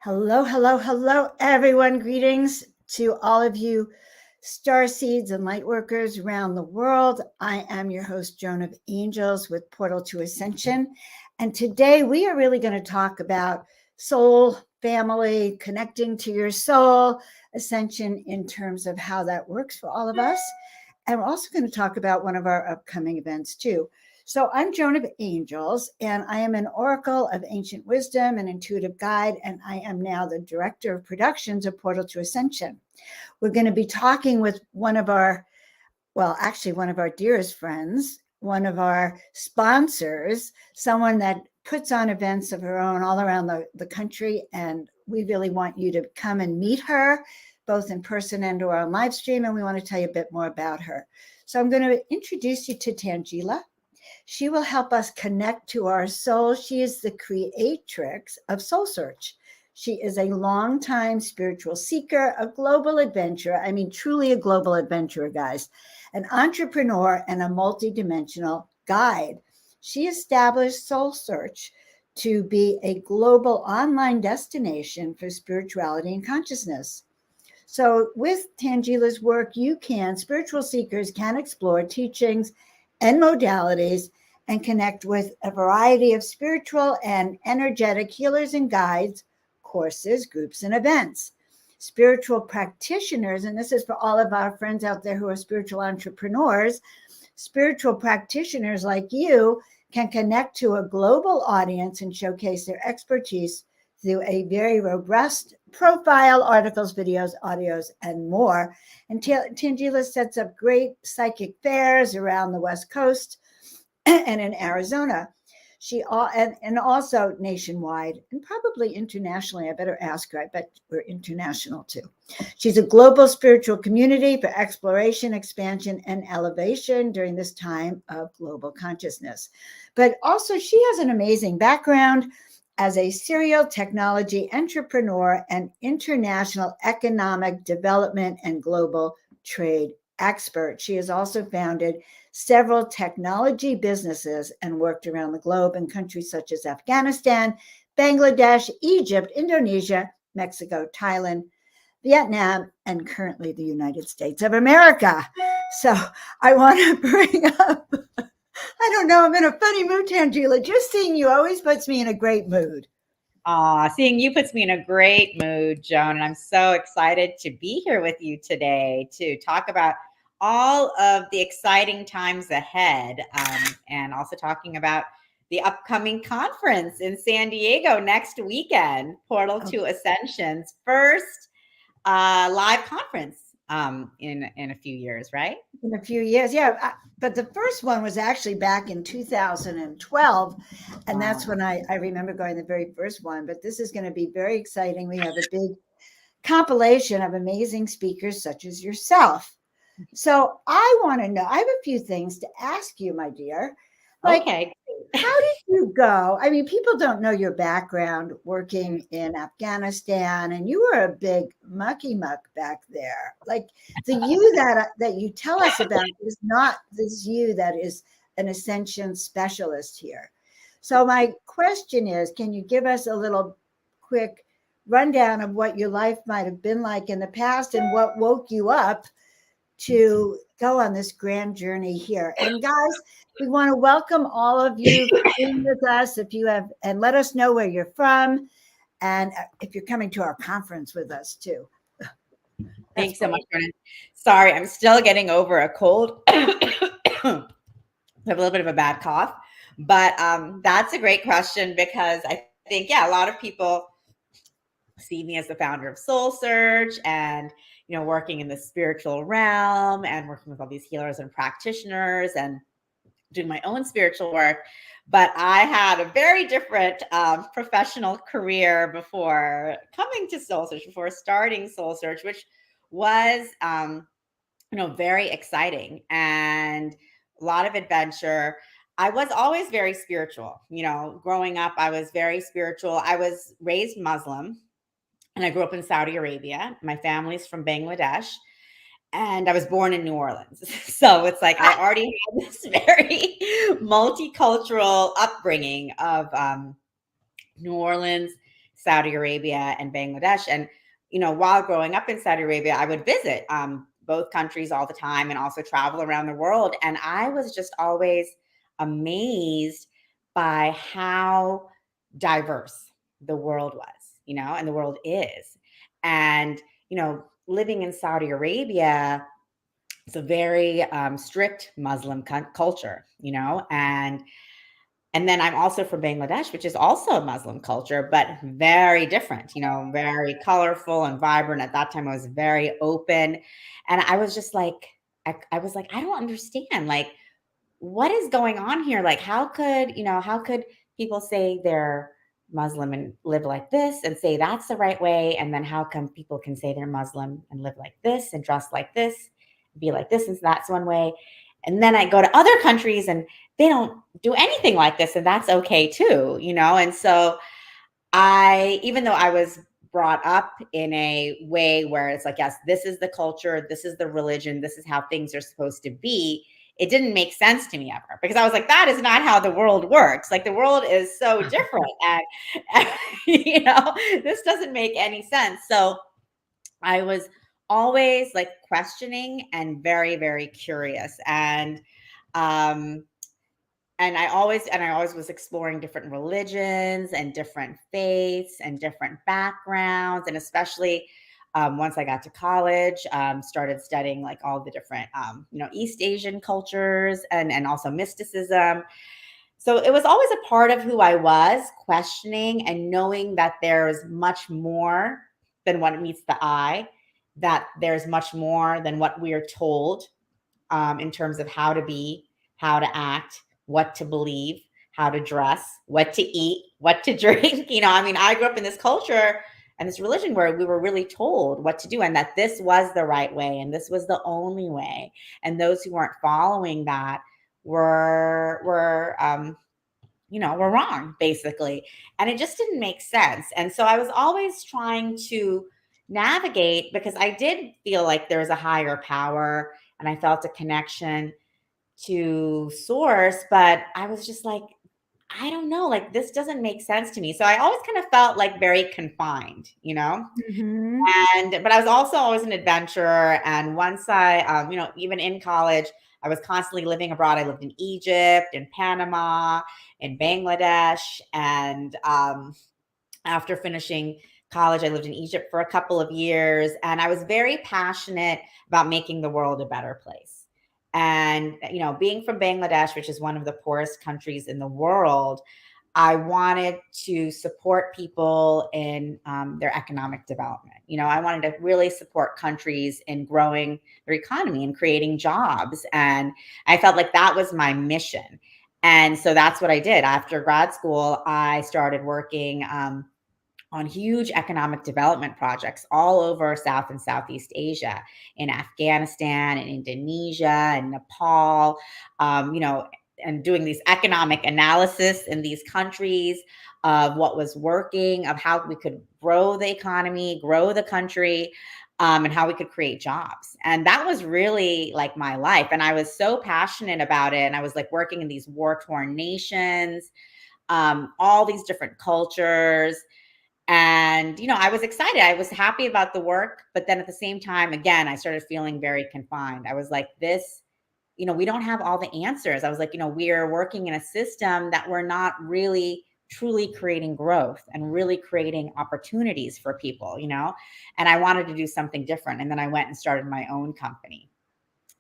Hello, hello, hello, everyone. Greetings to all of you starseeds and light workers around the world. I am your host, Joan of Angels with Portal to Ascension. And today we are really going to talk about soul, family, connecting to your soul, ascension in terms of how that works for all of us. And we're also going to talk about one of our upcoming events too. So I'm Joan of Angels, and I am an oracle of ancient wisdom and intuitive guide, and I am now the director of productions of Portal to Ascension. We're going to be talking with one of our dearest friends, one of our sponsors, someone that puts on events of her own all around the country, and we really want you to come and meet her, both in person and or on live stream, and we want to tell you a bit more about her. So I'm going to introduce you to Tanjila. She will help us connect to our soul. She is the creatrix of SoulSearch. She is a longtime spiritual seeker, a global adventurer. I mean, truly a global adventurer, guys, an entrepreneur and a multidimensional guide. She established SoulSearch to be a global online destination for spirituality and consciousness. So with Tanjila's work, spiritual seekers can explore teachings and modalities and connect with a variety of spiritual and energetic healers and guides, courses, groups, and events. Spiritual practitioners, and this is for all of our friends out there who are spiritual entrepreneurs, spiritual practitioners like you can connect to a global audience and showcase their expertise through a very robust profile, articles, videos, audios, and more. And Tanjila sets up great psychic fairs around the West Coast and in Arizona. And also nationwide and probably internationally. I better ask her. I bet we're international too. She's a global spiritual community for exploration, expansion, and elevation during this time of global consciousness. But also, she has an amazing background as a serial technology entrepreneur and international economic development and global trade expert. She has also founded several technology businesses and worked around the globe in countries such as Afghanistan, Bangladesh, Egypt, Indonesia, Mexico, Thailand, Vietnam, and currently the United States of America. So I want to bring up, I don't know, I'm in a funny mood, Tanjila. Just seeing you always puts me in a great mood. Seeing you puts me in a great mood, Joan, and I'm so excited to be here with you today to talk about all of the exciting times ahead, and also talking about the upcoming conference in San Diego next weekend, Portal to Ascension's first live conference in a few years, right? In a few years, yeah. But the first one was actually back in 2012. And that's when I remember going the very first one. But this is going to be very exciting. We have a big compilation of amazing speakers such as yourself. So I want to know, I have a few things to ask you, my dear. Like, okay. How did you go? I mean, people don't know your background working in Afghanistan, and you were a big mucky muck back there. Like the you that you tell us about is not this you that is an ascension specialist here. So my question is, can you give us a little quick rundown of what your life might have been like in the past and what woke you up to go on this grand journey here? And guys, we want to welcome all of you in with us. If you have, and let us know where you're from, and if you're coming to our conference with us too. Thanks so much, Marina. Sorry, I'm still getting over a cold. I have a little bit of a bad cough, but that's a great question because I think, a lot of people see me as the founder of SoulSearch and, working in the spiritual realm and working with all these healers and practitioners and doing my own spiritual work. But I had a very different professional career before coming to SoulSearch, before starting SoulSearch, which was, very exciting and a lot of adventure. I was always very spiritual. Growing up, I was very spiritual. I was raised Muslim and I grew up in Saudi Arabia. My family's from Bangladesh. And I was born in New Orleans. So it's like I already had this very multicultural upbringing of New Orleans, Saudi Arabia and Bangladesh. And, while growing up in Saudi Arabia, I would visit both countries all the time and also travel around the world. And I was just always amazed by how diverse the world was, and the world is. And, living in Saudi Arabia, it's a very strict Muslim culture, and then I'm also from Bangladesh, which is also a Muslim culture, but very different, very colorful and vibrant. At that time, I was very open. And I was just like, I was like, I don't understand. Like, what is going on here? Like, how could people say they're Muslim and live like this and say that's the right way? And then how come people can say they're Muslim and live like this and dress like this, be like this, and that's one way. And then I go to other countries and they don't do anything like this, and that's okay too, And so even though I was brought up in a way where it's like, yes, this is the culture, this is the religion, this is how things are supposed to be, it didn't make sense to me ever, because I was like, that is not how the world works. Like, the world is so different. And this doesn't make any sense. So I was always like questioning and very, very curious. And I always was exploring different religions and different faiths and different backgrounds. And especially once I got to college, started studying like all the different, East Asian cultures and also mysticism. So it was always a part of who I was, questioning and knowing that there's much more than what meets the eye, that there's much more than what we are told in terms of how to be, how to act, what to believe, how to dress, what to eat, what to drink. I grew up in this culture and this religion where we were really told what to do, and that this was the right way and this was the only way. And those who weren't following that were wrong, basically. And it just didn't make sense. And so I was always trying to navigate, because I did feel like there was a higher power and I felt a connection to source, but I was just like, I don't know, like, this doesn't make sense to me. So I always kind of felt like very confined, Mm-hmm. but I was also always an adventurer. And once I, even in college, I was constantly living abroad. I lived in Egypt, in Panama, in Bangladesh. And after finishing college, I lived in Egypt for a couple of years. And I was very passionate about making the world a better place. And, being from Bangladesh, which is one of the poorest countries in the world, I wanted to support people in their economic development. I wanted to really support countries in growing their economy and creating jobs. And I felt like that was my mission. And so that's what I did. After grad school, I started working on huge economic development projects all over South and Southeast Asia, in Afghanistan and Indonesia and Nepal, and doing these economic analysis in these countries of what was working, of how we could grow the economy, grow the country, and how we could create jobs. And that was really like my life. And I was so passionate about it. And I was like working in these war-torn nations, all these different cultures. And, I was excited. I was happy about the work. But then at the same time, again, I started feeling very confined. I was like, we don't have all the answers. I was like, we're working in a system that we're not really truly creating growth and really creating opportunities for people, and I wanted to do something different. And then I went and started my own company.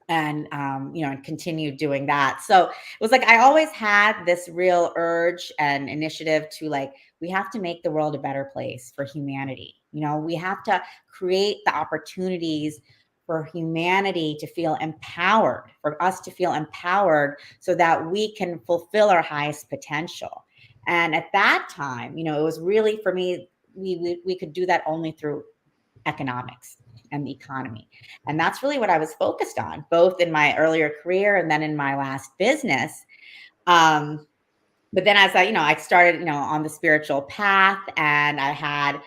And and continued doing that. So it was like I always had this real urge and initiative to, like, we have to make the world a better place for humanity. We have to create the opportunities for humanity to feel empowered, for us to feel empowered, so that we can fulfill our highest potential. And at that time, it was really, for me, we could do that only through economics and the economy. And that's really what I was focused on, both in my earlier career and then in my last business. But then as I started, on the spiritual path, and I had,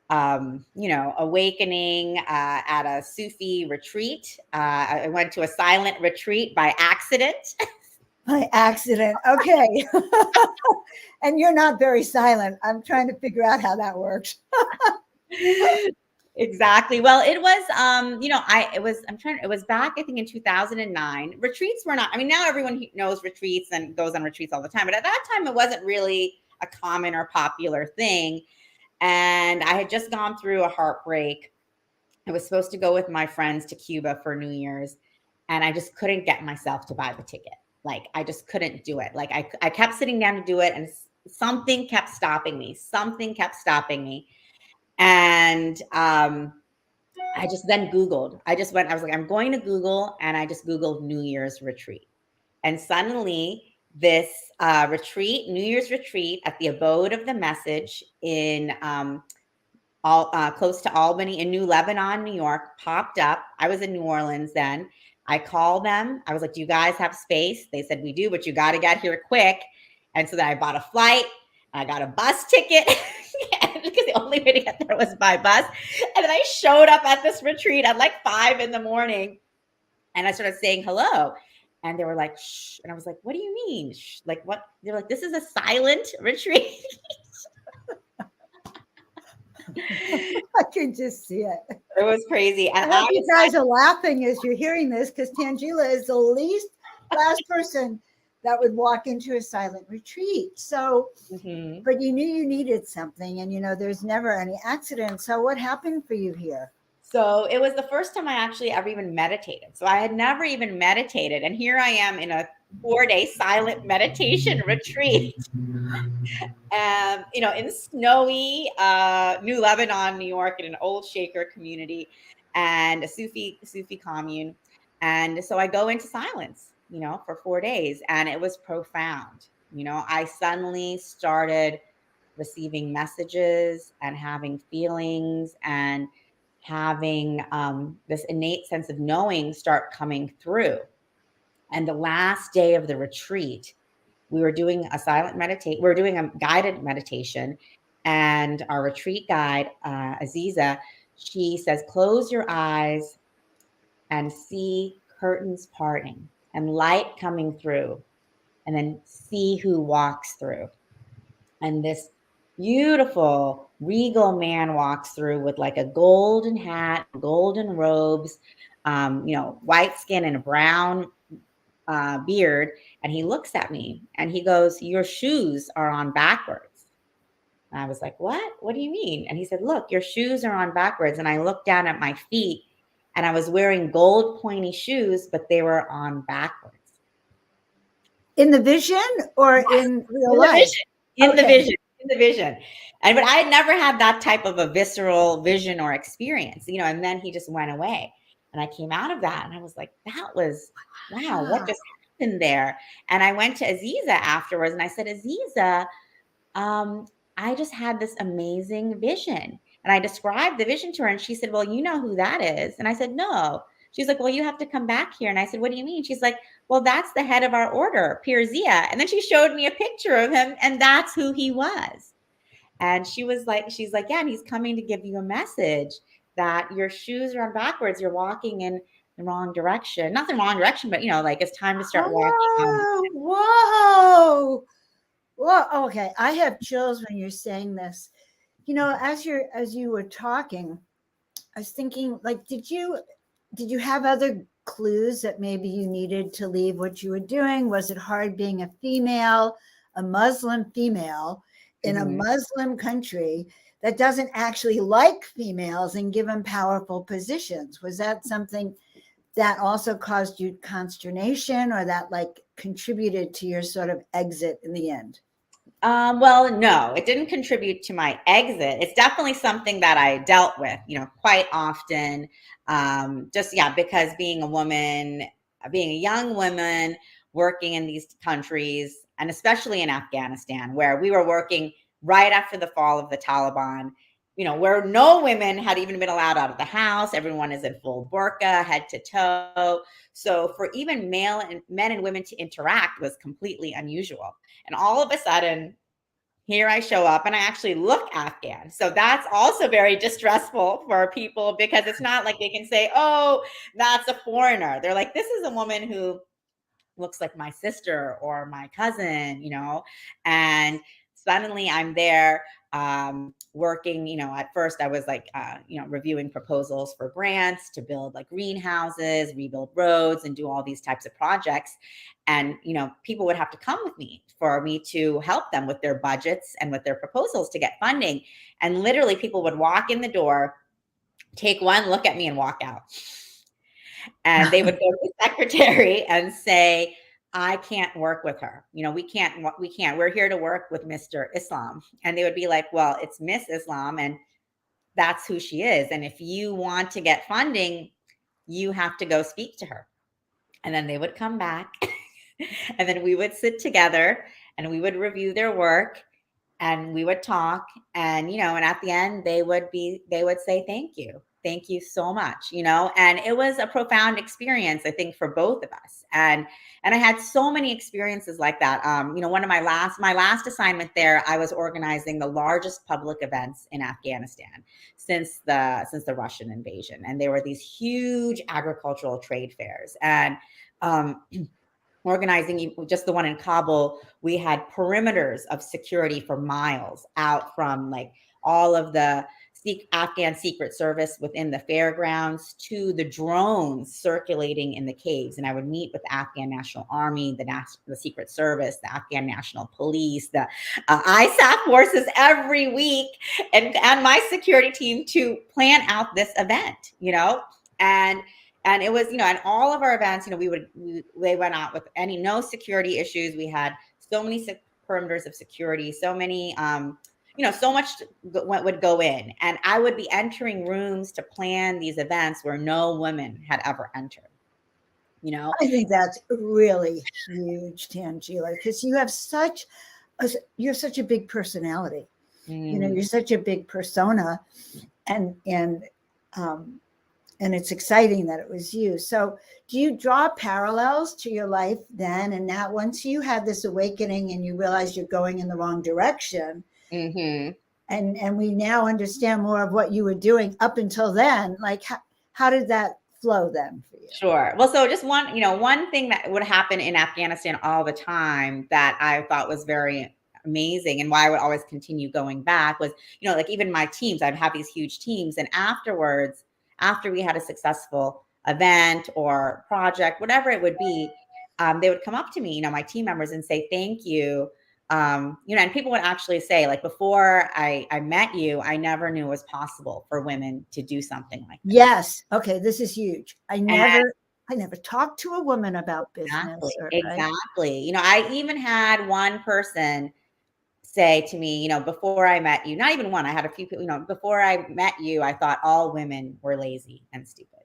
awakening at a Sufi retreat. I went to a silent retreat by accident. By accident. Okay. And you're not very silent. I'm trying to figure out how that works. Exactly. Well, it was, it was back, I think in 2009. Retreats were not, I mean, now everyone knows retreats and goes on retreats all the time. But at that time, it wasn't really a common or popular thing. And I had just gone through a heartbreak. I was supposed to go with my friends to Cuba for New Year's, and I just couldn't get myself to buy the ticket. Like, I just couldn't do it. Like, I kept sitting down to do it, and something kept stopping me. Something kept stopping me. And I just then Googled. I was like, I'm going to Google, and I just Googled New Year's retreat. And suddenly, this New Year's retreat at the Abode of the Message in close to Albany in New Lebanon, New York, popped up. I was in New Orleans then. I called them. I was like, do you guys have space? They said, we do, but you got to get here quick. And so then I bought a flight. I got a bus ticket because the only way to get there was by bus. And then I showed up at this retreat at like 5 a.m. And I started saying hello. And they were like, shh. And I was like, what do you mean? Shh? Like, what? They're like, this is a silent retreat. I can just see it. It was crazy. And I hope you guys are laughing as you're hearing this, because Tanjila is the last person that would walk into a silent retreat. So, but you knew you needed something, and there's never any accident. So what happened for you here? So it was the first time I actually ever even meditated. So I had never even meditated. And here I am in a 4-day silent meditation retreat. In snowy New Lebanon, New York, in an old Shaker community and a Sufi commune. And so I go into silence, for 4 days, and it was profound. I suddenly started receiving messages and having feelings and having this innate sense of knowing start coming through. And the last day of the retreat, we were doing a silent meditation. We were doing a guided meditation, and our retreat guide, Aziza, she says, close your eyes and see curtains parting and light coming through, and then see who walks through. And this beautiful regal man walks through with like a golden hat, golden robes, white skin and a brown beard. And he looks at me and he goes, your shoes are on backwards. And I was like, what do you mean? And he said, look, your shoes are on backwards. And I looked down at my feet, and I was wearing gold pointy shoes, but they were on backwards. In the vision or in real life? In the vision. But I had never had that type of a visceral vision or experience, and then he just went away. And I came out of that and I was like, that was, wow, what just happened there? And I went to Aziza afterwards and I said, Aziza, I just had this amazing vision. And I described the vision to her, and she said, well, you know who that is? And I said, no. She's like, well, you have to come back here. And I said, what do you mean? She's like, well, that's the head of our order, Pir Zia. And then she showed me a picture of him, and that's who he was. And she's like, yeah, and he's coming to give you a message that your shoes are on backwards. You're walking in the wrong direction. Not the wrong direction, but it's time to start walking. Whoa. Okay. I have chills when you're saying this. As you were talking, I was thinking, like, did you have other clues that maybe you needed to leave what you were doing? Was it hard being a Muslim female in a Muslim country that doesn't actually like females and give them powerful positions? Was that something that also caused you consternation, or that contributed to your sort of exit in the end? Well, no, it didn't contribute to my exit. It's definitely something that I dealt with, quite often. Because being a young woman working in these countries, and especially in Afghanistan, where we were working right after the fall of the Taliban, where no women had even been allowed out of the house. Everyone is in full burqa, head to toe. So for even men and women to interact was completely unusual. And all of a sudden, here I show up and I actually look Afghan. So that's also very distressful for people, because it's not like they can say, oh, that's a foreigner. They're like, this is a woman who looks like my sister or my cousin, and suddenly I'm there working, at first I was like, reviewing proposals for grants to build like greenhouses, rebuild roads, and do all these types of projects. And, people would have to come with me for me to help them with their budgets and with their proposals to get funding. And literally people would walk in the door, take one look at me and walk out. And they would go to the secretary and say, I can't work with her. We can't, we're here to work with Mr. Islam. And they would be like, well, it's Miss Islam and that's who she is. And if you want to get funding, you have to go speak to her. And then they would come back and then we would sit together and we would review their work and we would talk and at the end they would say thank you so much, and it was a profound experience, I think, for both of us. And I had so many experiences like that. One of my last assignment there, I was organizing the largest public events in Afghanistan since the Russian invasion, and they were these huge agricultural trade fairs. And organizing just the one in Kabul, we had perimeters of security for miles out from like all of the Afghan Secret Service within the fairgrounds to the drones circulating in the caves. And I would meet with the Afghan National Army, the Secret Service, the Afghan National Police, the ISAF forces every week, and my security team to plan out this event, and it was, and all of our events, they went out with no security issues. We had so many perimeters of security, so many, so much would go in. And I would be entering rooms to plan these events where no women had ever entered, I think that's really huge, Tanjila, because you're such a big personality. You're such a big persona, and it's exciting that it was you. So do you draw parallels to your life then and now, once you had this awakening and you realize you're going in the wrong direction, and we now understand more of what you were doing up until then, like how did that flow then for you? Sure. Well, so just one thing that would happen in Afghanistan all the time that I thought was very amazing and why I would always continue going back was, like even my teams, I'd have these huge teams, and afterwards, after we had a successful event or project, whatever it would be, they would come up to me, my team members, and say, thank you. And people would actually say, like, before I met you, I never knew it was possible for women to do something like this. Yes. Okay. This is huge. I never talked to a woman about business. Exactly. I even had one person say to me, before I met you, not even one, I had a few people, before I met you, I thought all women were lazy and stupid,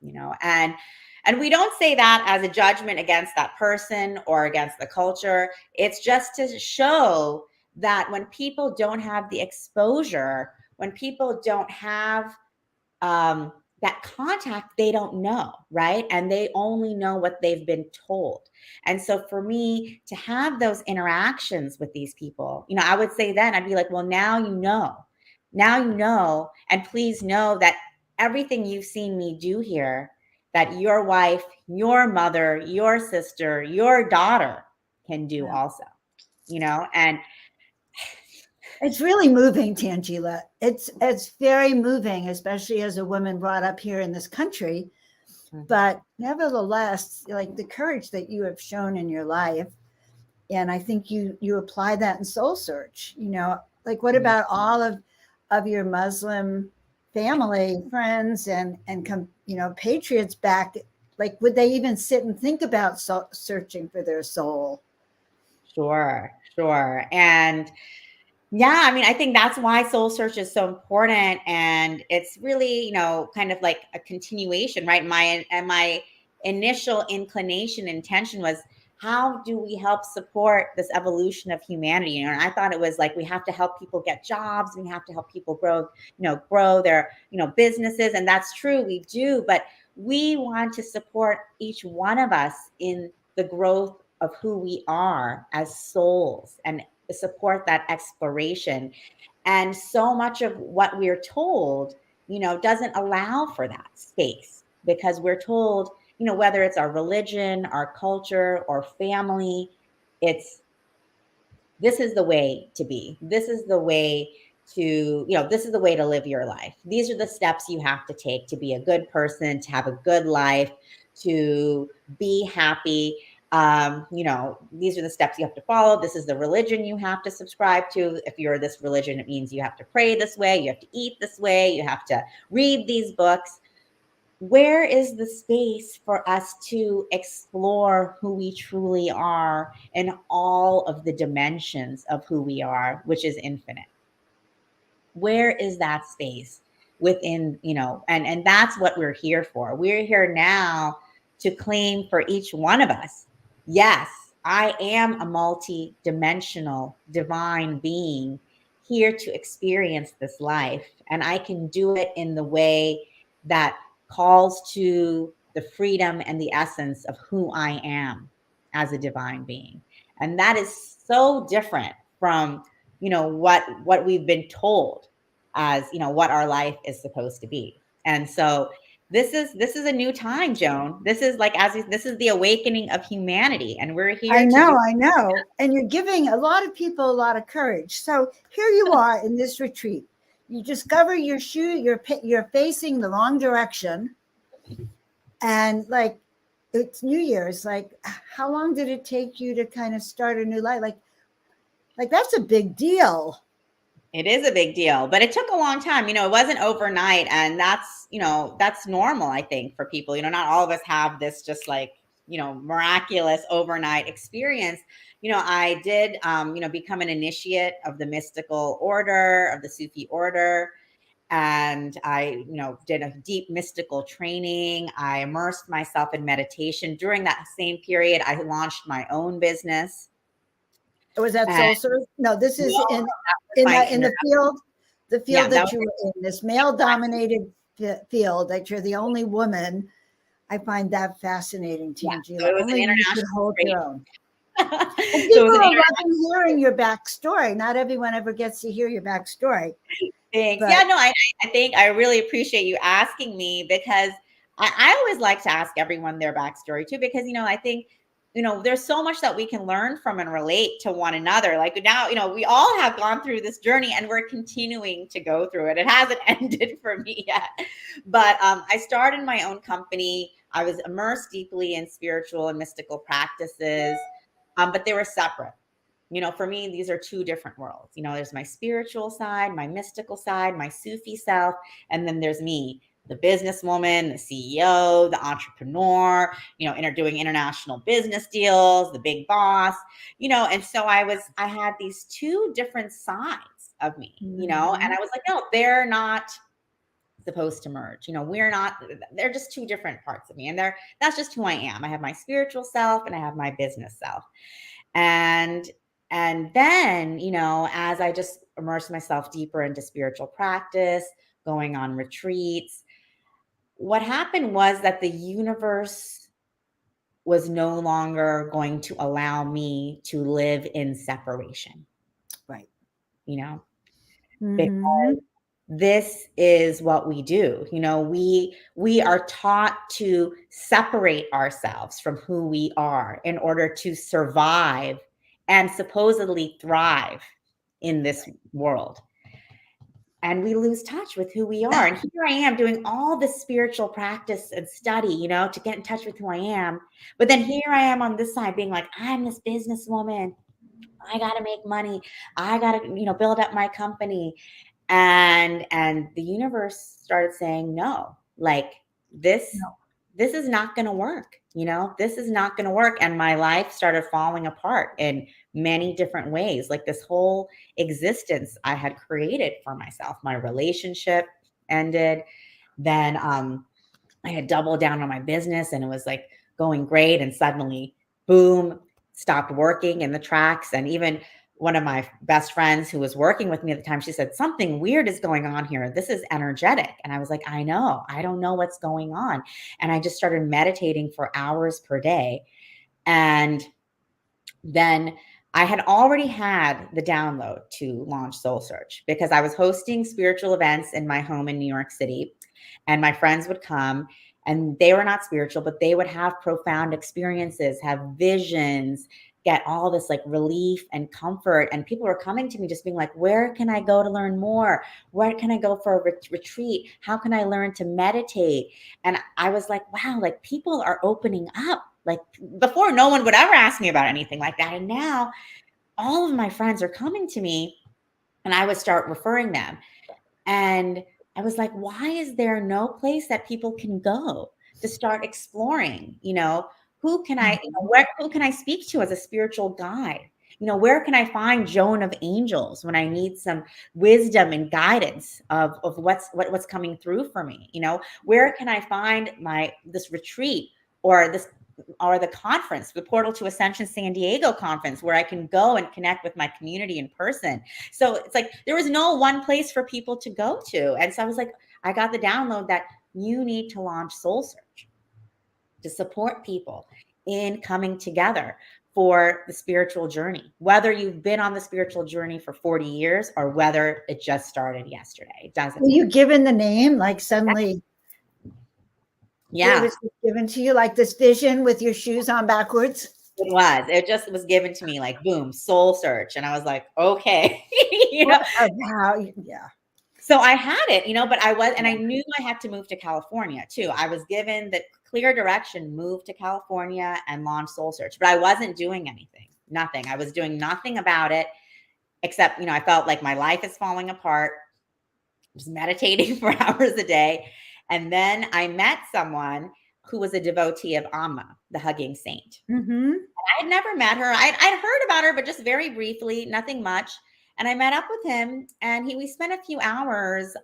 and we don't say that as a judgment against that person or against the culture. It's just to show that when people don't have the exposure, when people don't have that contact, they don't know, right? And they only know what they've been told. And so for me to have those interactions with these people, I would say then I'd be like, well, now you know, and please know that everything you've seen me do here, that your wife, your mother, your sister, your daughter can do also, and it's really moving, Tanjila. It's very moving, especially as a woman brought up here in this country. But nevertheless, like the courage that you have shown in your life, and I think you apply that in SoulSearch. Like what about all of your Muslim family, friends, and patriots back? Like, would they even sit and think about searching for their soul? Sure. And yeah, I mean, I think that's why SoulSearch is so important. And it's really, kind of like a continuation, right? My initial inclination, intention was, how do we help support this evolution of humanity? And I thought it was like, we have to help people get jobs. We have to help people grow their, businesses. And that's true, we do. But we want to support each one of us in the growth of who we are as souls and support that exploration. And so much of what we're told, doesn't allow for that space, because we're told whether it's our religion, our culture, or family, this is the way to be. This is the way this is the way to live your life. These are the steps you have to take to be a good person, to have a good life, to be happy. These are the steps you have to follow. This is the religion you have to subscribe to. If you're this religion, it means you have to pray this way, you have to eat this way, you have to read these books. Where is the space for us to explore who we truly are and all of the dimensions of who we are, which is infinite? Where is that space within, and that's what we're here for. We're here now to claim for each one of us. Yes, I am a multi-dimensional divine being here to experience this life, and I can do it in the way that calls to the freedom and the essence of who I am as a divine being. And that is so different from what we've been told as what our life is supposed to be. And so this is a new time, Joan. This is this is the awakening of humanity, and we're here I to do. I know. And you're giving a lot of people a lot of courage. So here you are in this retreat. You discover your shoe, you're facing the wrong direction. And like, it's New Year's. Like, how long did it take you to kind of start a new life? Like that's a big deal. It is a big deal, but it took a long time. It wasn't overnight, and that's normal, I think, for people. Not all of us have this just like, miraculous overnight experience. I did, become an initiate of the mystical order, of the Sufi order. And I, did a deep mystical training. I immersed myself in meditation. During that same period, I launched my own business. Was that SoulSearch? No, this is in the field that you were in, this male-dominated field, that you're the only woman. I find that fascinating, Tanjila. Yeah, so it was only an international you could hold your own. And people are loving hearing your backstory. Not everyone ever gets to hear your backstory. Thanks. Yeah, no, I think I really appreciate you asking me, because I always like to ask everyone their backstory too, because, I think, there's so much that we can learn from and relate to one another. Like now, we all have gone through this journey, and we're continuing to go through it. It hasn't ended for me yet. But I started my own company. I was immersed deeply in spiritual and mystical practices, but they were separate. For me, these are two different worlds. There's my spiritual side, my mystical side, my Sufi self, and then there's me, the businesswoman, the CEO, the entrepreneur, doing international business deals, the big boss, and so I had these two different sides of me, and I was like, no, they're not supposed to merge. They're just two different parts of me, and that's just who I am. I have my spiritual self and I have my business self. And then, as I just immersed myself deeper into spiritual practice, going on retreats, what happened was that the universe was no longer going to allow me to live in separation. Right. Because this is what we do. We are taught to separate ourselves from who we are in order to survive and supposedly thrive in this world. And we lose touch with who we are. And here I am doing all this spiritual practice and study, to get in touch with who I am. But then here I am on this side being like, I'm this businesswoman. I got to make money. I got to, build up my company. And the universe started saying, no, like this is not going to work. This is not going to work. And my life started falling apart in many different ways. Like this whole existence I had created for myself, my relationship ended. Then I had doubled down on my business, and it was like going great. And suddenly, boom, stopped working in the tracks. And even one of my best friends who was working with me at the time, she said, something weird is going on here. This is energetic. And I was like, I know. I don't know what's going on. And I just started meditating for hours per day. And then I had already had the download to launch SoulSearch, because I was hosting spiritual events in my home in New York City, and my friends would come And they were not spiritual, but they would have profound experiences, have visions, get all this like relief and comfort. And people were coming to me just being like, where can I go to learn more? Where can I go for a retreat? How can I learn to meditate? And I was like, wow, like people are opening up. Like before, no one would ever ask me about anything like that. And now all of my friends are coming to me and I would start referring them. And I was like, why is there no place that people can go to start exploring? Who can I, who can I speak to as a spiritual guide? Where can I find Joan of Angels when I need some wisdom and guidance of what's coming through for me? Where can I find this retreat or the conference, the Portal to Ascension San Diego conference, where I can go and connect with my community in person? So it's like there was no one place for people to go to. And so I was like, I got the download that you need to launch SoulSearch to support people in coming together for the spiritual journey, whether you've been on the spiritual journey for 40 years or whether it just started yesterday. It doesn't matter. Were you given the name like suddenly? Yeah. It was given to you like this vision with your shoes on backwards? It just was given to me like, boom, SoulSearch. And I was like, okay. Wow. Yeah. So I had it, but I knew I had to move to California too. I was given the clear direction, move to California and launch SoulSearch, but I wasn't doing nothing. I was doing nothing about it except, I felt like my life is falling apart, just meditating for hours a day. And then I met someone who was a devotee of Amma, the hugging saint. Mm-hmm. I had never met her. I'd heard about her, but just very briefly, nothing much. And I met up with him and we spent a few hours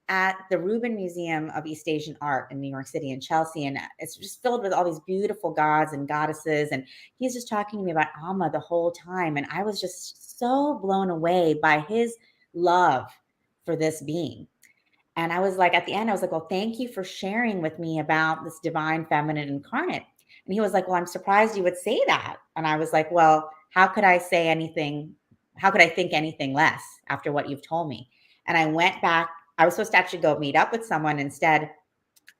at the Rubin Museum of East Asian Art in New York City in Chelsea. And it's just filled with all these beautiful gods and goddesses. And he's just talking to me about Amma the whole time. And I was just so blown away by his love for this being. And I was like, at the end, I was like, well, thank you for sharing with me about this divine feminine incarnate. And he was like, well, I'm surprised you would say that. And I was like, well, how could I say anything? How could I think anything less after what you've told me? And I went back. I was supposed to actually go meet up with someone. Instead,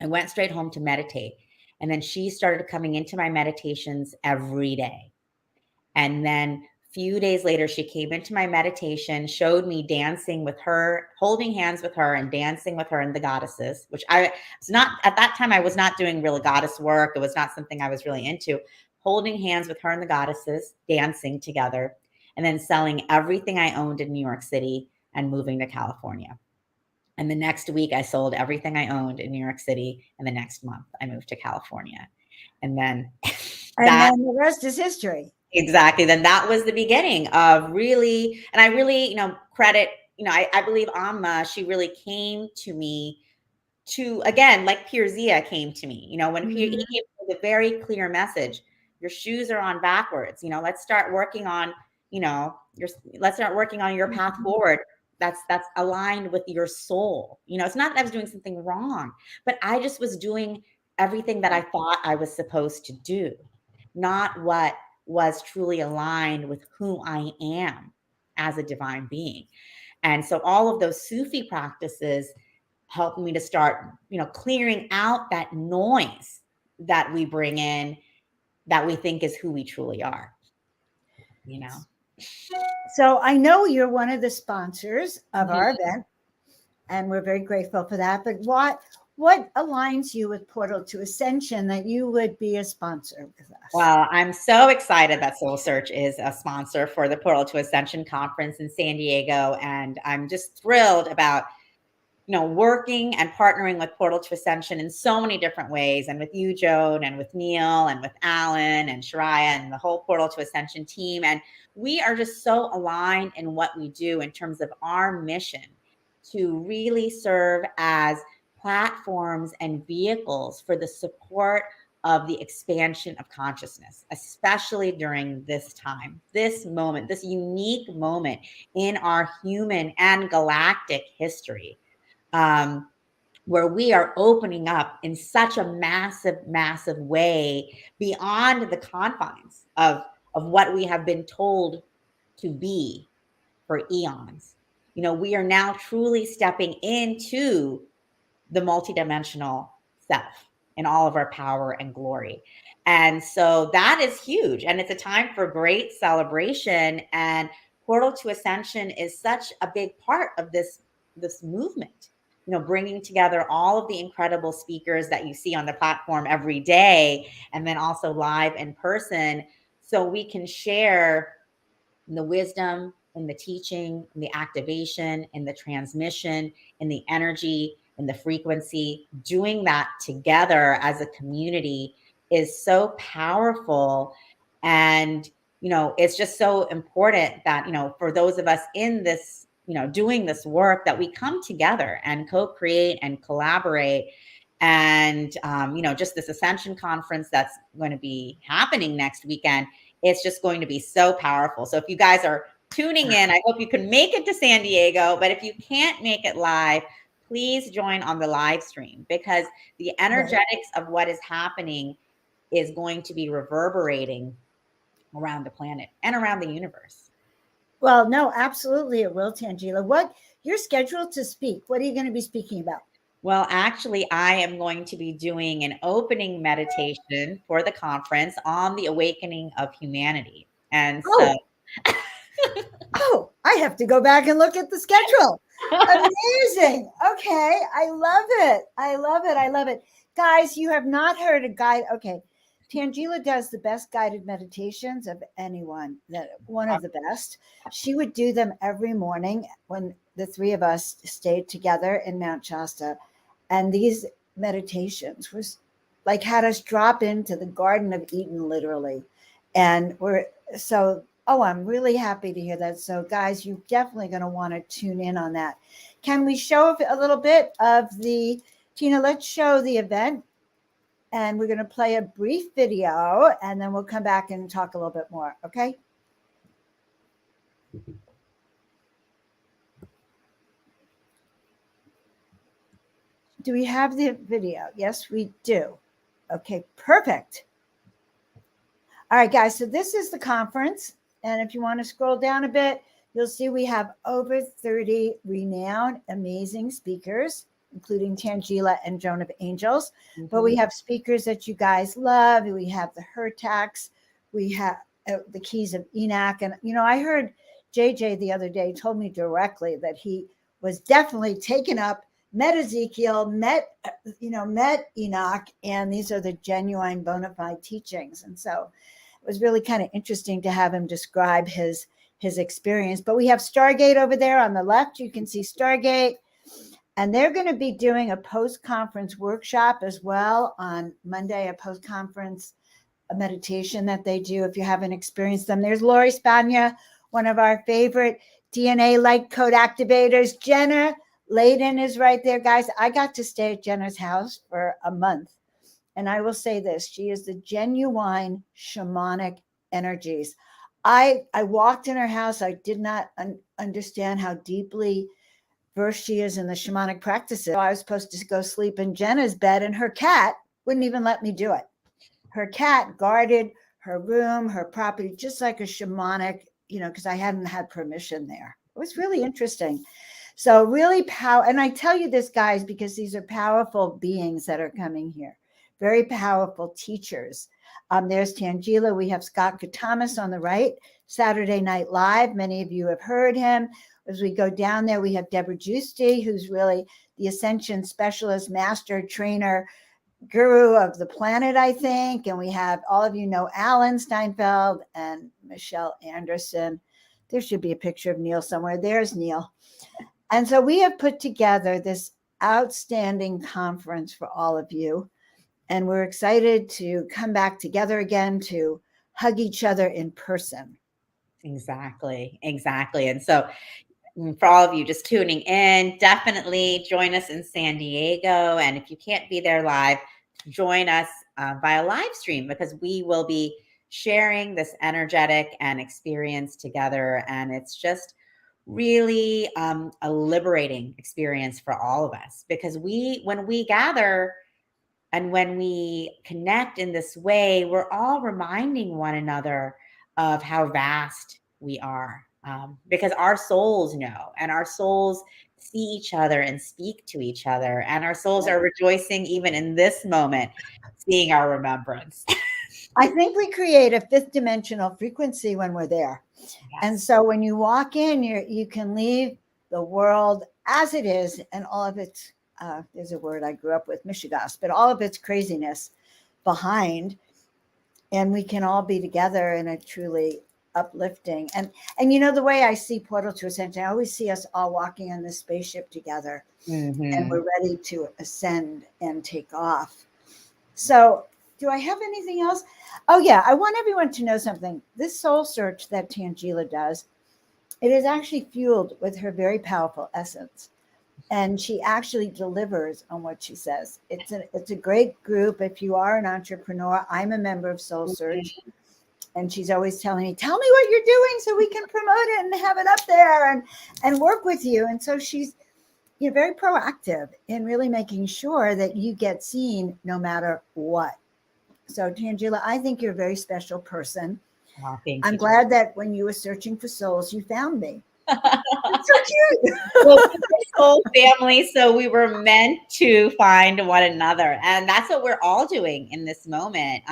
I went straight home to meditate. And then she started coming into my meditations every day. And then a few days later, she came into my meditation, showed me dancing with her, holding hands with her and dancing with her and the goddesses, which I was not, at that time, I was not doing really goddess work. It was not something I was really into. Holding hands with her and the goddesses, dancing together, and then selling everything I owned in New York City and moving to California. And the next week, I sold everything I owned in New York City. And the next month, I moved to California. And then then the rest is history. Exactly. Then that was the beginning of really, and I really, credit, I believe Amma, she really came to me to, again, like Pir Zia came to me, when he gave me the very clear message, your shoes are on backwards, let's start working on, let's start working on your path forward. That's aligned with your soul. It's not that I was doing something wrong, but I just was doing everything that I thought I was supposed to do, not what was truly aligned with who I am as a divine being. And so all of those Sufi practices helped me to start, clearing out that noise that we bring in that we think is who we truly are, So I know you're one of the sponsors of our event, and we're very grateful for that. But what aligns you with Portal to Ascension that you would be a sponsor with us? Well, I'm so excited that SoulSearch is a sponsor for the Portal to Ascension Conference in San Diego. And I'm just thrilled about, working and partnering with Portal to Ascension in so many different ways. And with you, Joan, and with Neil, and with Alan, and Shariah, and the whole Portal to Ascension team. And we are just so aligned in what we do in terms of our mission to really serve as platforms and vehicles for the support of the expansion of consciousness, especially during this time, this moment, this unique moment in our human and galactic history, where we are opening up in such a massive, massive way beyond the confines of what we have been told to be for eons. We are now truly stepping into the multidimensional self. in all of our power and glory. And so that is huge. And it's a time for great celebration. And Portal to Ascension is such a big part of this movement, bringing together all of the incredible speakers that you see on the platform every day, and then also live in person, so we can share the wisdom and the teaching and the activation and the transmission and the energy and the frequency. Doing that together as a community is so powerful. And, it's just so important that, for those of us in this, doing this work, that we come together and co-create and collaborate. And, just this Ascension Conference that's going to be happening next weekend, it's just going to be so powerful. So if you guys are tuning in, I hope you can make it to San Diego. But if you can't make it live, please join on the live stream, because the energetics of what is happening is going to be reverberating around the planet and around the universe. Well, no, absolutely it will, Tanjila. You're scheduled to speak. What are you going to be speaking about? Well, actually, I am going to be doing an opening meditation for the conference on the awakening of humanity. And so I have to go back and look at the schedule. Amazing. Okay. I love it. I love it. I love it. Guys, you have not heard a guide. Okay. Tanjila does the best guided meditations of anyone, one of the best. She would do them every morning when the three of us stayed together in Mount Shasta. And these meditations was like had us drop into the Garden of Eden, literally. And I'm really happy to hear that. So guys, you're definitely going to want to tune in on that. Can we show a little bit of Tina, let's show the event. And we're going to play a brief video, and then we'll come back and talk a little bit more. Okay. Do we have the video? Yes, we do. Okay, perfect. All right, guys. So this is the conference. And if you want to scroll down a bit, you'll see we have over 30 renowned, amazing speakers, including Tanjila and Joan of Angels. Mm-hmm. But we have speakers that you guys love. We have the Hertax. We have the Keys of Enoch. And, I heard JJ the other day told me directly that he was definitely taken up, met Ezekiel, met Enoch, and these are the genuine bona fide teachings. And so it was really kind of interesting to have him describe his experience. But we have Stargate over there on the left. You can see Stargate. And they're going to be doing a post-conference workshop as well on Monday, a post-conference meditation that they do if you haven't experienced them. There's Lori Spagna, one of our favorite DNA light code activators. Jenna Layden is right there. Guys, I got to stay at Jenna's house for a month. And I will say this, she is the genuine shamanic energies. I walked in her house. I did not understand how deeply versed she is in the shamanic practices. I was supposed to go sleep in Jenna's bed, and her cat wouldn't even let me do it. Her cat guarded her room, her property, just like a shamanic, because I hadn't had permission there. It was really interesting. So really and I tell you this, guys, because these are powerful beings that are coming here. Very powerful teachers. There's Tanjila. We have Scott Thomas on the right, Saturday Night Live. Many of you have heard him. As we go down there, we have Deborah Giusti, who's really the Ascension specialist, master trainer, guru of the planet, I think. And we have, all of you know, Alan Steinfeld and Michelle Anderson. There should be a picture of Neil somewhere. There's Neil. And so we have put together this outstanding conference for all of you. And we're excited to come back together again to hug each other in person. Exactly. And so for all of you just tuning in, definitely join us in San Diego. And if you can't be there live, join us via live stream, because we will be sharing this energetic and experience together. And it's just really a liberating experience for all of us, because when we gather and when we connect in this way, we're all reminding one another of how vast we are, because our souls know, and our souls see each other and speak to each other, and our souls are rejoicing even in this moment, seeing our remembrance. I think we create a fifth dimensional frequency when we're there. Yes. And so when you walk in, you can leave the world as it is, and all of its, there's a word I grew up with, mishigas, but all of its craziness behind. And we can all be together in a truly uplifting. And you know, the way I see Portal to Ascension, I always see us all walking on this spaceship together, and we're ready to ascend and take off. So do I have anything else? Oh yeah, I want everyone to know something. This soul search that Tanjila does, it is actually fueled with her very powerful essence. And she actually delivers on what she says. It's a great group. If you are an entrepreneur, I'm a member of SoulSearch, and she's always telling me, tell me what you're doing so we can promote it and have it up there and work with you. And so she's very proactive in really making sure that you get seen no matter what. So Tanjila, I think you're a very special person. Oh, thank you. I'm glad that when you were searching for souls, you found me. It's so cute. Well, we're soul family, so we were meant to find one another, and that's what we're all doing in this moment.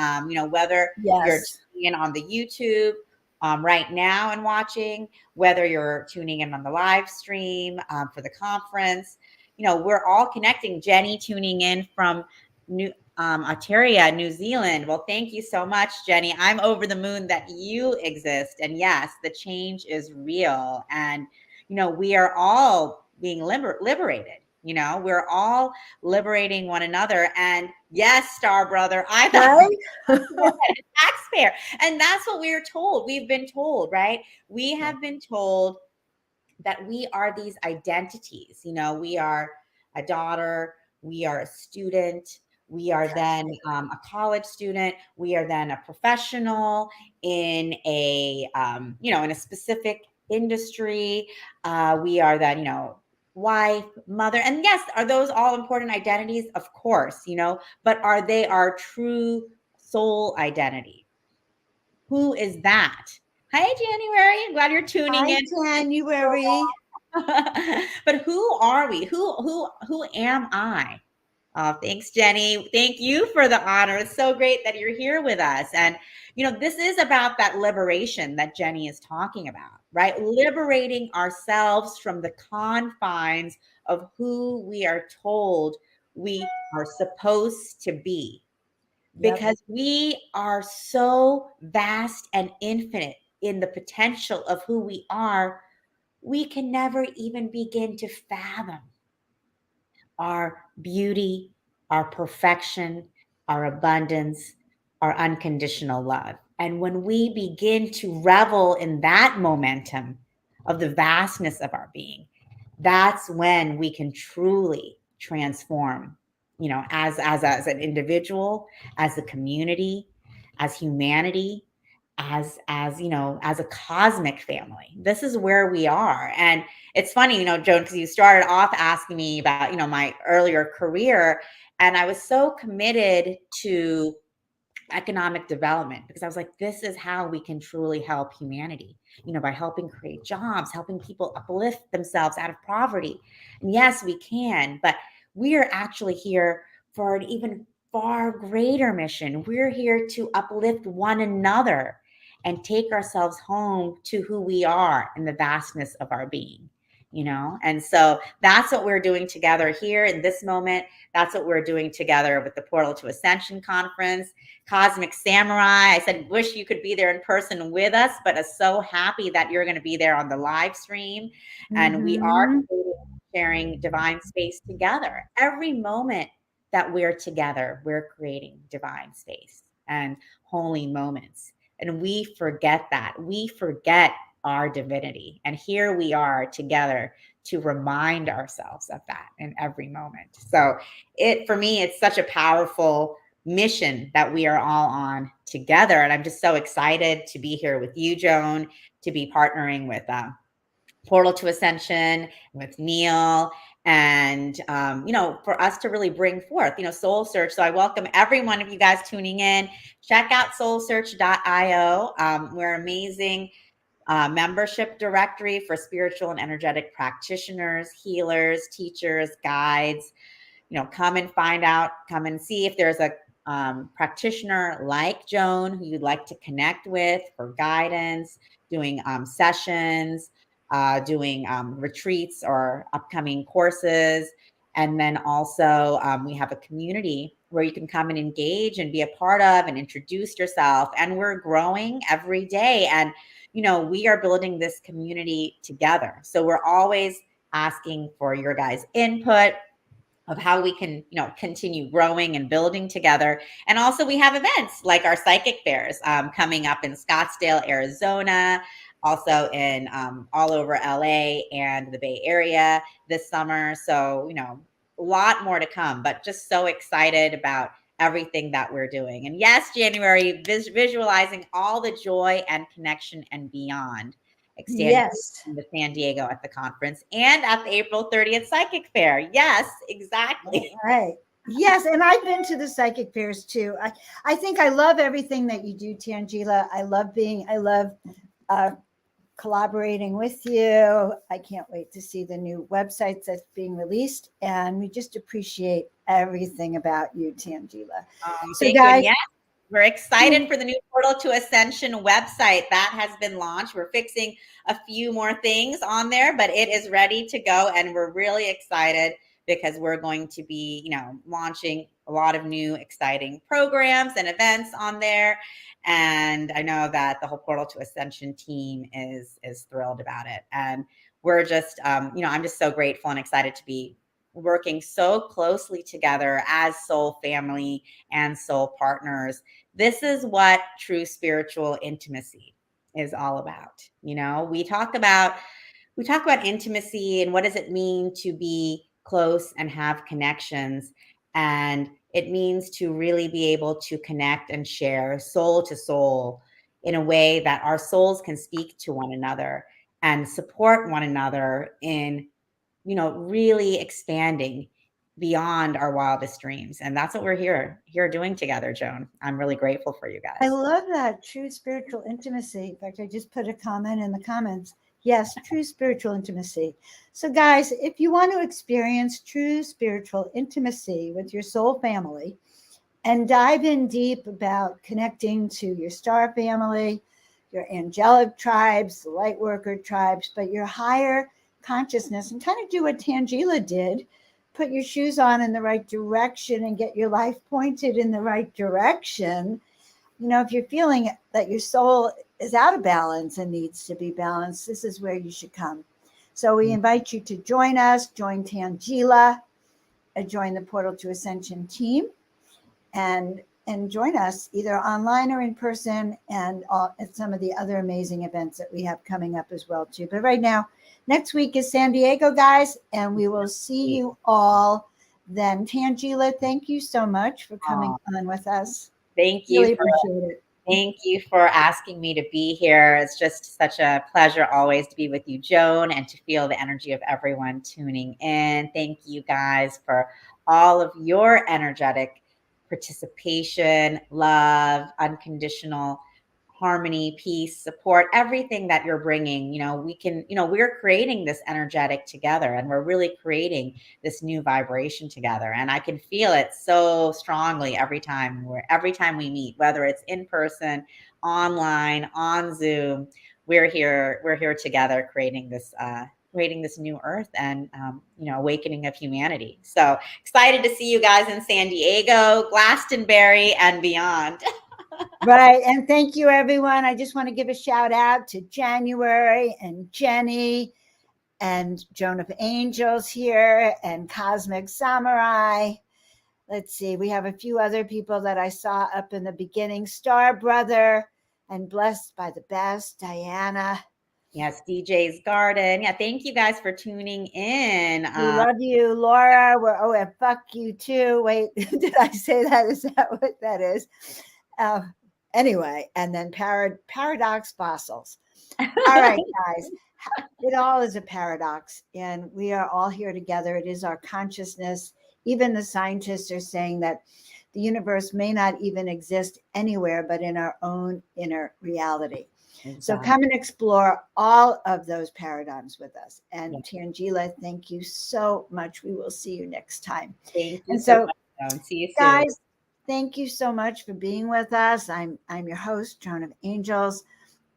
Whether you're tuning in on the YouTube right now and watching, whether you're tuning in on the live stream for the conference, we're all connecting. Jenny tuning in from Aotearoa, New Zealand. Well, thank you so much, Jenny. I'm over the moon that you exist. And yes, the change is real. And, we are all being liberated. We're all liberating one another. And yes, Star Brother, I thought taxpayer. And that's what we're told. We've been told, right? We have been told that we are these identities. We are a daughter, we are a student, we are then a college student, we are then a professional in in a specific industry. We are then, wife, mother. And yes, are those all important identities? Of course, but are they our true soul identity? Who is that? Hi, January. I'm glad you're tuning in. January. But who are we? Who am I? Oh, thanks, Jenny. Thank you for the honor. It's so great that you're here with us. And, this is about that liberation that Jenny is talking about, right? Liberating ourselves from the confines of who we are told we are supposed to be. Because we are so vast and infinite in the potential of who we are, we can never even begin to fathom our beauty, our perfection, our abundance, our unconditional love. And when we begin to revel in that momentum of the vastness of our being, that's when we can truly transform, as an individual, as a community, as humanity, as a cosmic family. This is where we are. And it's funny, Joan, because you started off asking me about, my earlier career, and I was so committed to economic development because I was like, this is how we can truly help humanity, by helping create jobs, helping people uplift themselves out of poverty. And yes, we can, but we are actually here for an even far greater mission. We're here to uplift one another and take ourselves home to who we are in the vastness of our being. And so that's what we're doing together here in this moment. That's what we're doing together with the Portal to Ascension Conference, Cosmic Samurai. I said, wish you could be there in person with us, but I'm so happy that you're going to be there on the live stream. And we are sharing divine space together. Every moment that we're together, we're creating divine space and holy moments. And we forget that. We forget our divinity. And here we are together to remind ourselves of that in every moment. So for me, it's such a powerful mission that we are all on together. And I'm just so excited to be here with you, Joan, to be partnering with Portal to Ascension, with Neil, and for us to really bring forth, SoulSearch. So I welcome every one of you guys tuning in. Check out soulsearch.io. We're amazing membership directory for spiritual and energetic practitioners, healers, teachers, guides. Come and find out, come and see if there's a practitioner like Joan who you'd like to connect with for guidance, doing sessions, doing retreats or upcoming courses. And then also we have a community where you can come and engage and be a part of and introduce yourself. And we're growing every day. And, we are building this community together. So we're always asking for your guys' input of how we can, continue growing and building together. And also we have events like our psychic fairs coming up in Scottsdale, Arizona, also in all over LA and the Bay Area this summer. So, a lot more to come, but just so excited about everything that we're doing. And yes, January, visualizing all the joy and connection and beyond. Extending Yes. to San Diego at the conference and at the April 30th Psychic Fair. Yes, exactly. All right. Yes, and I've been to the psychic fairs too. I think I love everything that you do, Tanjila. I love collaborating with you. I can't wait to see the new websites that's being released, and we just appreciate everything about you, Tanjila. So, guys, yes, we're excited for the new Portal to Ascension website that has been launched. We're fixing a few more things on there, but it is ready to go, and we're really excited because we're going to be, launching a lot of new exciting programs and events on there. And I know that the whole Portal to Ascension team is thrilled about it. And we're just, I'm just so grateful and excited to be working so closely together as soul family and soul partners. This is what true spiritual intimacy is all about. We talk about intimacy and what does it mean to be close and have connections. And it means to really be able to connect and share soul to soul in a way that our souls can speak to one another and support one another in, really expanding beyond our wildest dreams. And that's what we're here doing together, Joan. I'm really grateful for you guys. I love that true spiritual intimacy. In fact, I just put a comment in the comments. Yes, true spiritual intimacy. So, guys, if you want to experience true spiritual intimacy with your soul family and dive in deep about connecting to your star family, your angelic tribes, the light worker tribes, but your higher consciousness, and kind of do what Tanjila did, put your shoes on in the right direction and get your life pointed in the right direction. If you're feeling that your soul is out of balance and needs to be balanced, this is where you should come. So we invite you to join us, join Tanjila, join the Portal to Ascension team, and join us either online or in person, and at some of the other amazing events that we have coming up as well too. But right now, next week is San Diego, guys, and we will see you all then. Tanjila, thank you so much for coming on with us. Thank you. Really appreciate it. Thank you for asking me to be here. It's just such a pleasure always to be with you, Joan, and to feel the energy of everyone tuning in. Thank you guys for all of your energetic participation, love, unconditional harmony, peace, support, everything that you're bringing. We're creating this energetic together, and we're really creating this new vibration together. And I can feel it so strongly every time we meet, whether it's in person, online, on Zoom. We're here together creating this new earth and awakening of humanity. So excited to see you guys in San Diego, Glastonbury, and beyond. Right. And thank you, everyone. I just want to give a shout out to January and Jenny and Joan of Angels here and Cosmic Samurai. Let's see. We have a few other people that I saw up in the beginning. Star Brother and Blessed by the Best, Diana. Yes, DJ's Garden. Yeah, thank you guys for tuning in. We love you, Laura. And fuck you too. Wait, did I say that? Is that what that is? Anyway, and then paradox fossils. All right, guys. It all is a paradox, and we are all here together. It is our consciousness. Even the scientists are saying that the universe may not even exist anywhere but in our own inner reality. So come and explore all of those paradigms with us. And Tanjila, thank you so much. We will see you next time. Thank you and so so much. See you soon. Guys, thank you so much for being with us. I'm your host, Joan of Angels.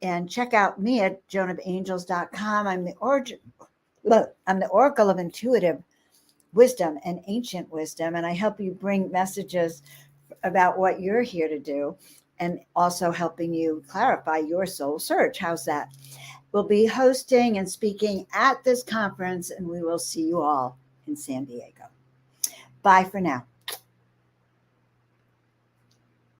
And check out me at joanofangels.com. I'm the Oracle of Intuitive Wisdom and Ancient Wisdom, and I help you bring messages about what you're here to do, and also helping you clarify your soul search. How's that? We'll be hosting and speaking at this conference, and we will see you all in San Diego. Bye for now.